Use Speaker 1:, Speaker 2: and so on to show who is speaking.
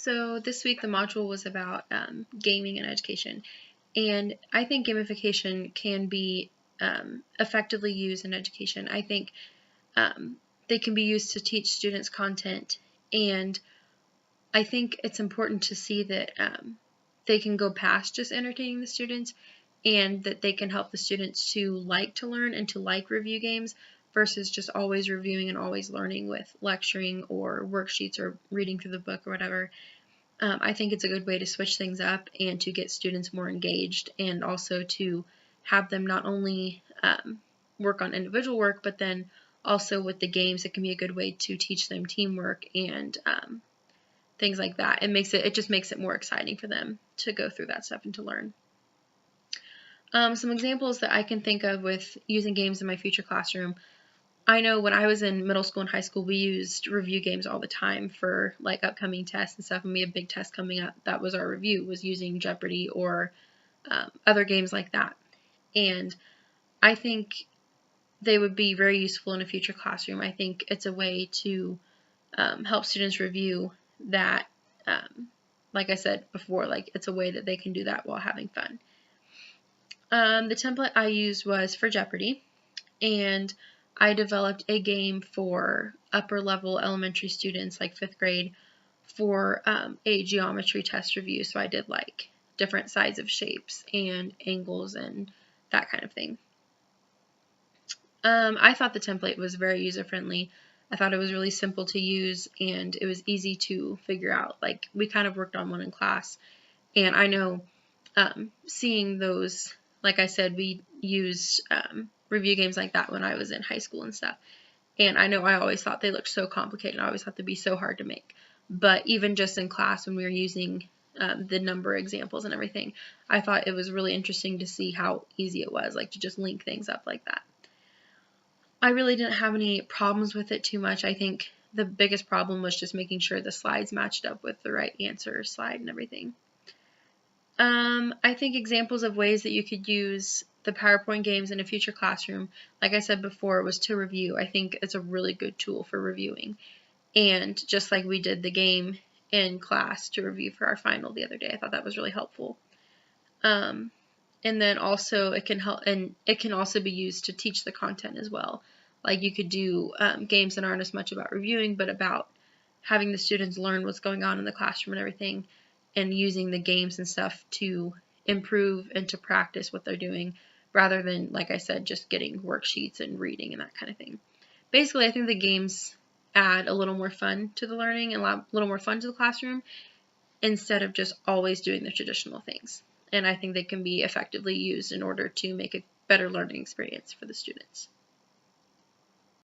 Speaker 1: So this week the module was about gaming and education, and I think gamification can be effectively used in education. I think they can be used to teach students content, and I think it's important to see that they can go past just entertaining the students, and that they can help the students to like to learn and to like review games versus just always reviewing and always learning with lecturing or worksheets or reading through the book or whatever. I think it's a good way to switch things up and to get students more engaged, and also to have them not only work on individual work, but then also with the games, it can be a good way to teach them teamwork and things like that. It just makes it more exciting for them to go through that stuff and to learn. Some examples that I can think of with using games in my future classroom. I know when I was in middle school and high school, we used review games all the time for like upcoming tests and stuff. And we had a big test coming up. That was our review, was using Jeopardy or other games like that. And I think they would be very useful in a future classroom. I think it's a way to help students review that, like I said before, like it's a way that they can do that while having fun. The template I used was for Jeopardy, and I developed a game for upper level elementary students, like 5th grade, for a geometry test review. So I did like different sides of shapes and angles and that kind of thing. I thought the template was very user friendly. I thought it was really simple to use, and it was easy to figure out. Like, we kind of worked on one in class, and I know seeing those, like I said, we used review games like that when I was in high school and stuff. And I know I always thought they looked so complicated. I always thought they'd be so hard to make. But even just in class when we were using the number examples and everything, I thought it was really interesting to see how easy it was, like to just link things up like that. I really didn't have any problems with it too much. I think the biggest problem was just making sure the slides matched up with the right answer slide and everything. I think examples of ways that you could use the PowerPoint games in a future classroom, like I said before, was to review. I think it's a really good tool for reviewing. And just like we did the game in class to review for our final the other day, I thought that was really helpful. And then also it can help, and it can also be used to teach the content as well. Like you could do games that aren't as much about reviewing, but about having the students learn what's going on in the classroom and everything, and using the games and stuff to improve and to practice what they're doing, rather than, like I said, just getting worksheets and reading and that kind of thing. Basically, I think the games add a little more fun to the learning and a little more fun to the classroom, instead of just always doing the traditional things. And I think they can be effectively used in order to make a better learning experience for the students.